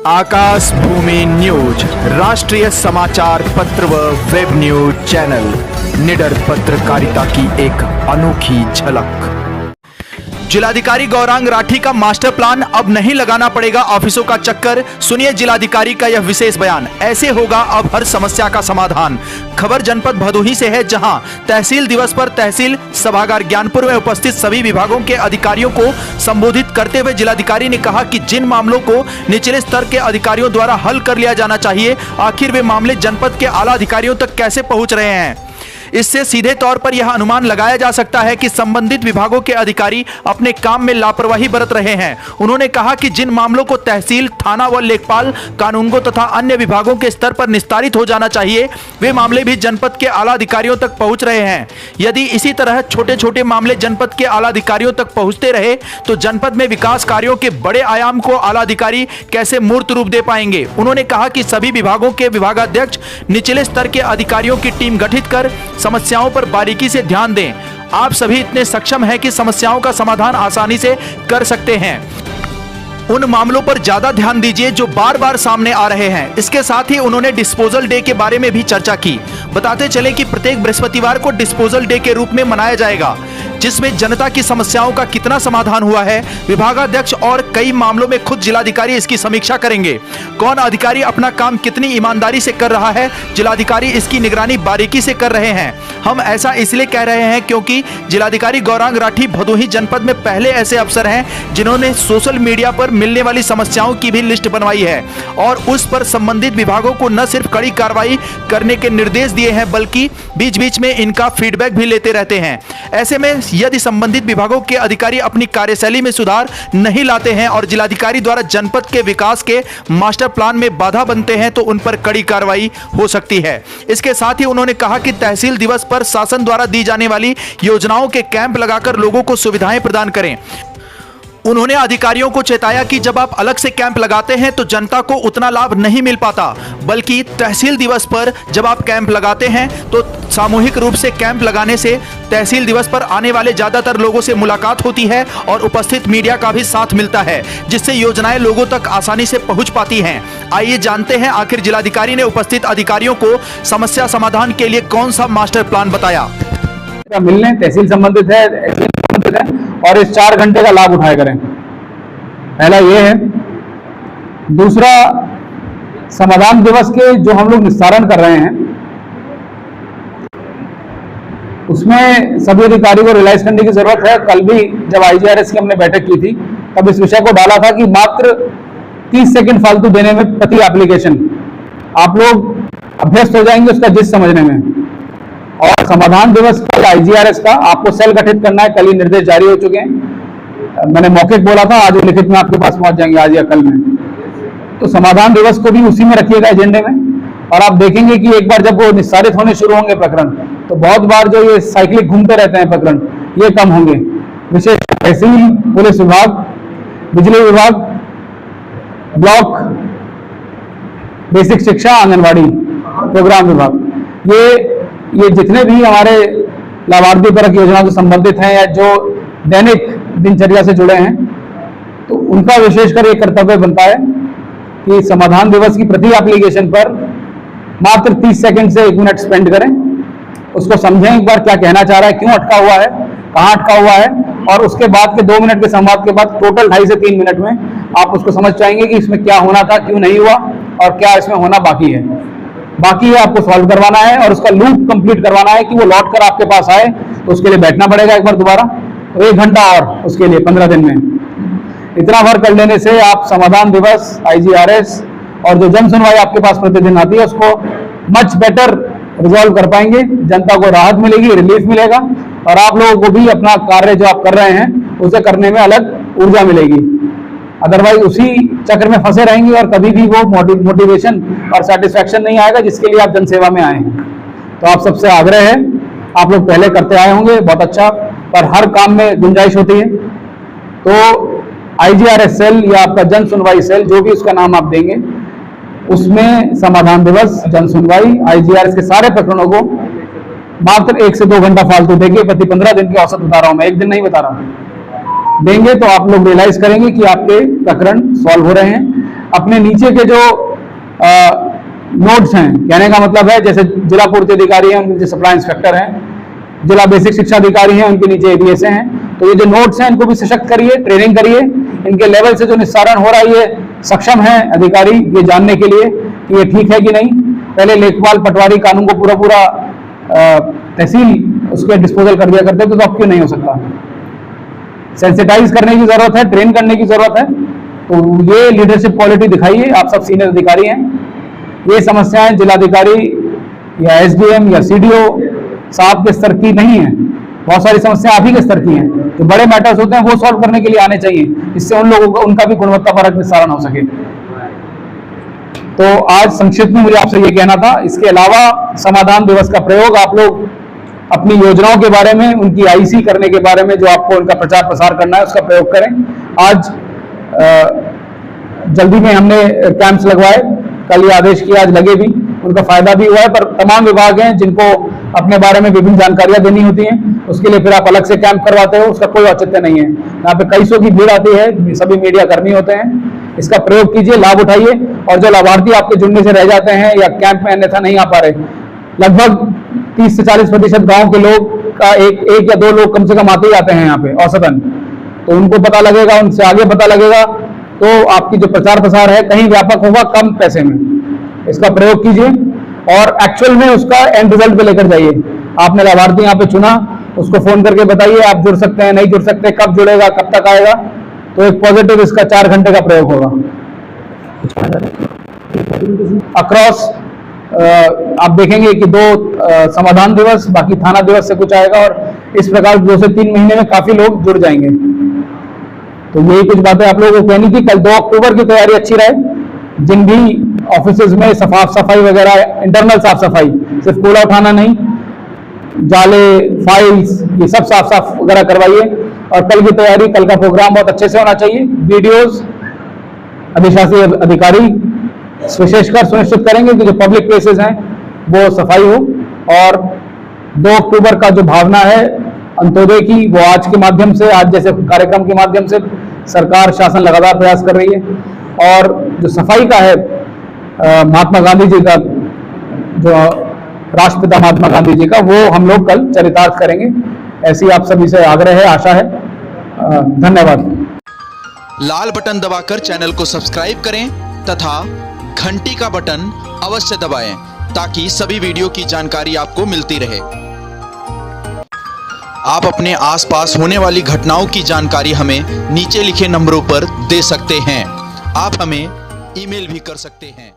आकाश भूमि news राष्ट्रीय समाचार पत्र व वेब न्यूज चैनल निडर पत्रकारिता की एक अनोखी झलक। जिलाधिकारी गौरांग राठी का मास्टर प्लान, अब नहीं लगाना पड़ेगा ऑफिसों का चक्कर। सुनिए जिलाधिकारी का यह विशेष बयान, ऐसे होगा अब हर समस्या का समाधान। खबर जनपद भदोही से है, जहां तहसील दिवस पर तहसील सभागार ज्ञानपुर में उपस्थित सभी विभागों के अधिकारियों को संबोधित करते हुए जिलाधिकारी ने कहा कि जिन मामलों को निचले स्तर के अधिकारियों द्वारा हल कर लिया जाना चाहिए, आखिर वे मामले जनपद के आला अधिकारियों तक कैसे पहुंच रहे हैं। इससे सीधे तौर पर यह अनुमान लगाया जा सकता है कि संबंधित विभागों के अधिकारी अपने काम में लापरवाही बरत रहे हैं। उन्होंने कहा कि जिन मामलों को तहसील, थाना व लेखपाल, कानूनगो तथा अन्य विभागों के स्तर पर निस्तारित हो जाना चाहिए, वे मामले भी जनपद के आला अधिकारियों तक पहुंच रहे हैं। यदि इसी तरह छोटे छोटे मामले जनपद के आला अधिकारियों तक पहुंचते रहे तो जनपद में विकास कार्यों के बड़े आयाम को आला अधिकारी कैसे मूर्त रूप दे पाएंगे। उन्होंने कहा कि सभी विभागों के विभागाध्यक्ष निचले स्तर के अधिकारियों की टीम गठित कर समस्याओं पर बारीकी से ध्यान दें। आप सभी इतने सक्षम हैं कि समस्याओं का समाधान आसानी से कर सकते हैं। उन मामलों पर ज्यादा ध्यान दीजिए जो बार बार सामने आ रहे हैं। इसके साथ ही उन्होंने डिस्पोजल डे के बारे में भी चर्चा की। बताते चले कि प्रत्येक बृहस्पतिवार को डिस्पोजल डे के रूप में मनाया जाएगा, जिसमें जनता की समस्याओं का कितना समाधान हुआ है, विभागाध्यक्ष और कई मामलों में खुद जिलाधिकारी इसकी समीक्षा करेंगे। कौन अधिकारी अपना काम कितनी ईमानदारी से कर रहा है, जिलाधिकारी इसकी निगरानी बारीकी से कर रहे हैं। हम ऐसा इसलिए कह रहे हैं क्योंकि जिलाधिकारी गौरांग राठी भदोही जनपद में पहले ऐसे अफसर हैं जिन्होंने सोशल मीडिया पर मिलने वाली समस्याओं की भी लिस्ट बनवाई है और उस पर संबंधित विभागों को न सिर्फ कड़ी कार्रवाई करने के निर्देश दिए हैं, बल्कि बीच बीच में इनका फीडबैक भी लेते रहते हैं। ऐसे में यदि संबंधित विभागों के अधिकारी अपनी कार्यशैली में सुधार नहीं लाते हैं और जिलाधिकारी द्वारा जनपद के विकास के मास्टर प्लान में बाधा बनते हैं तो उन पर कड़ी कार्रवाई हो सकती है। इसके साथ ही उन्होंने कहा कि तहसील दिवस पर शासन द्वारा दी जाने वाली योजनाओं के कैंप लगाकर लोगों को सुविधाएं प्रदान करें। उन्होंने अधिकारियों को चेताया कि जब आप अलग से कैंप लगाते हैं तो जनता को उतना लाभ नहीं मिल पाता, बल्कि तहसील दिवस पर जब आप कैंप लगाते हैं तो सामूहिक रूप से कैंप लगाने से तहसील दिवस पर आने वाले ज्यादातर लोगों से मुलाकात होती है और उपस्थित मीडिया का भी साथ मिलता है, जिससे योजनाएं लोगों तक आसानी से पहुंच पाती हैं। आइए जानते हैं आखिर जिलाधिकारी ने उपस्थित अधिकारियों को समस्या समाधान के लिए कौन सा मास्टर प्लान बताया। मिलने तहसील संबंधित है और इस 4 घंटे का लाभ उठाया करें। पहला ये है। दूसरा, समाधान दिवस के जो हम लोग निस्तारण कर रहे हैं उसमें सभी अधिकारी को रियलाइज करने की जरूरत है। कल भी जब IGRS की हमने बैठक की थी तब इस विषय को डाला था कि मात्र 30 सेकंड फालतू देने में प्रति एप्लीकेशन आप लोग अभ्यस्त हो जाएंगे उसका जिस समझने में। और समाधान दिवस का IGRS का आपको सेल गठित करना है, कल ही निर्देश जारी हो चुके हैं। मैंने मौखिक बोला था, आज लिखित में आपके पास पहुंच जाएंगे आज या कल में। तो समाधान दिवस को भी उसी में रखिएगा एजेंडे में। और आप देखेंगे कि एक बार जब वो निस्तारित होने शुरू होंगे प्रकरण, तो बहुत बार जो ये साइक्लिक घूमते रहते हैं प्रकरण, ये कम होंगे। विशेष तहसील, पुलिस विभाग, बिजली विभाग, ब्लॉक, बेसिक शिक्षा, आंगनबाड़ी, प्रोग्राम विभाग, ये जितने भी हमारे लाभार्थी परक योजनाओं से संबंधित हैं या जो दैनिक दिनचर्या से जुड़े हैं, तो उनका विशेषकर एक कर्तव्य बनता है कि समाधान दिवस की प्रति एप्लीकेशन पर मात्र 30 सेकंड से 1 मिनट स्पेंड करें, उसको समझें एक बार क्या कहना चाह रहा है, क्यों अटका हुआ है, कहाँ अटका हुआ है, और उसके बाद के 2 मिनट के संवाद के बाद टोटल 2.5 से 3 मिनट में आप उसको समझ पाएंगे कि इसमें क्या होना था, क्यों नहीं हुआ और क्या इसमें होना बाकी है। बाकी है आपको सॉल्व करवाना है और उसका लूप कंप्लीट करवाना है कि वो लौट कर आपके पास आए, तो उसके लिए बैठना पड़ेगा एक बार दोबारा, तो 1 घंटा और उसके लिए 15 दिन में। इतना भर कर लेने से आप समाधान दिवस, IGRS और जो जन सुनवाई आपके पास प्रतिदिन आती है उसको मच बेटर रिजॉल्व कर पाएंगे। जनता को राहत मिलेगी, रिलीफ मिलेगा और आप लोगों को भी अपना कार्य जो आप कर रहे हैं उसे करने में अलग ऊर्जा मिलेगी। अदरवाइज उसी चक्र में फंसे रहेंगे और कभी भी वो मोटिवेशन और सेटिस्फैक्शन नहीं आएगा जिसके लिए आप जनसेवा में आए हैं। तो आप सबसे आग्रह है, आप लोग पहले करते आए होंगे बहुत अच्छा, पर हर काम में गुंजाइश होती है। तो IGRS सेल या आपका जन सुनवाई सेल, जो भी उसका नाम आप देंगे, उसमें समाधान दिवस, जन सुनवाई, IGRS के सारे प्रकरणों को मात्र 1 से 2 घंटा फालतू देंगे प्रति 15 दिन की औसत बता रहा हूं मैं, 1 दिन नहीं बता रहा, देंगे तो आप लोग रियलाइज करेंगे कि आपके प्रकरण सॉल्व हो रहे हैं। अपने नीचे के जो नोड्स हैं, कहने का मतलब है जैसे जिला पूर्ति अधिकारी हैं, उनके नीचे सप्लाई इंस्पेक्टर हैं, जिला बेसिक शिक्षा अधिकारी हैं, उनके नीचे एडीएसए हैं। तो ये जो नोड्स हैं इनको भी सशक्त करिए, ट्रेनिंग करिए, इनके लेवल से जो निस्तारण हो रहा है ये सक्षम है अधिकारी ये जानने के लिए कि ये ठीक है कि नहीं। पहले लेखपाल पटवारी कानून को पूरा तहसील उसके डिस्पोजल कर दिया करते थे, तो अब क्यों नहीं हो सकता? सेंसिटाइज करने की जरूरत है, ट्रेन करने की जरूरत है। तो ये लीडरशिप क्वालिटी दिखाइए, आप सब सीनियर अधिकारी हैं। ये समस्याएं जिलाधिकारी या एसडीएम या सीडीओ साहब के स्तर की नहीं है, बहुत सारी समस्याएं आप ही के स्तर की हैं। जो बड़े मैटर्स होते हैं वो सॉल्व करने के लिए आने चाहिए, इससे उन लोगों को उनका भी गुणवत्तापरक निस्तारण हो सके। तो आज संक्षिप्त में मुझे आपसे ये कहना था। इसके अलावा समाधान दिवस का प्रयोग आप लोग अपनी योजनाओं के बारे में, उनकी आईसी करने के बारे में जो आपको उनका प्रचार प्रसार करना है उसका प्रयोग करें। आज जल्दी में हमने कैंप्स लगवाए, कल ये आदेश किया, आज लगे भी, उनका फायदा भी हुआ है। पर तमाम विभाग हैं जिनको अपने बारे में विभिन्न जानकारियां देनी होती हैं, उसके लिए फिर आप अलग से कैंप करवाते हो, उसका कोई औचित्य नहीं है। यहाँ पे कई सौ की भीड़ आती है, सभी मीडिया कर्मी होते हैं, इसका प्रयोग कीजिए, लाभ उठाइए। और जो लाभार्थी आपके जुड़ने से रह जाते हैं या कैंप में अन्यथा नहीं आ पा रहे, लगभग 30 से 40% गाँव के लोग का एक या दो लोग कम से कम आते ही आते हैं यहाँ पे औसतन। तो उनको पता लगेगा, उनसे आगे पता लगेगा, तो आपकी जो प्रचार प्रसार है कहीं व्यापक होगा, कम पैसे में। इसका प्रयोग कीजिए और एक्चुअल में उसका एंड रिजल्ट पे लेकर जाइए। आपने लाभार्थी यहाँ पे चुना, उसको फोन करके बताइए आप जुड़ सकते हैं, नहीं जुड़ सकते, कब जुड़ेगा, कब तक आएगा। तो एक पॉजिटिव इसका 4 घंटे का प्रयोग होगा। अक्रॉस आप देखेंगे कि 2 समाधान दिवस, बाकी थाना दिवस से कुछ आएगा, और इस प्रकार 2 से 3 महीने में काफी लोग जुड़ जाएंगे। तो यही कुछ बातें आप लोगों को कहनी थी। कल 2 अक्टूबर की तैयारी अच्छी रहे। जिन भी ऑफिसेज में साफ सफाई वगैरह, इंटरनल साफ सफाई, सिर्फ कूड़ा उठाना नहीं, जाले, फाइल्स, ये सब साफ वगैरह करवाइए। और कल की तैयारी, कल का प्रोग्राम बहुत अच्छे से होना चाहिए। वीडियोस अधिशासी अधिकारी विशेषकर सुनिश्चित करेंगे कि जो पब्लिक प्लेसेस हैं वो सफाई हो। और 2 अक्टूबर का जो भावना है अंत्योदय की, वो आज के माध्यम से, आज जैसे कार्यक्रम के माध्यम से सरकार शासन लगातार प्रयास कर रही है। और जो सफाई का है, महात्मा गांधी जी का, जो राष्ट्रपिता महात्मा गांधी जी का, वो हम लोग कल चरितार्थ करेंगे। ऐसी आप सभी से आग्रह है, आशा है। धन्यवाद। लाल बटन दबाकर चैनल को सब्सक्राइब करें तथा घंटी का बटन अवश्य दबाएं ताकि सभी वीडियो की जानकारी आपको मिलती रहे। आप अपने आसपास होने वाली घटनाओं की जानकारी हमें नीचे लिखे नंबरों पर दे सकते हैं। आप हमें ईमेल भी कर सकते हैं।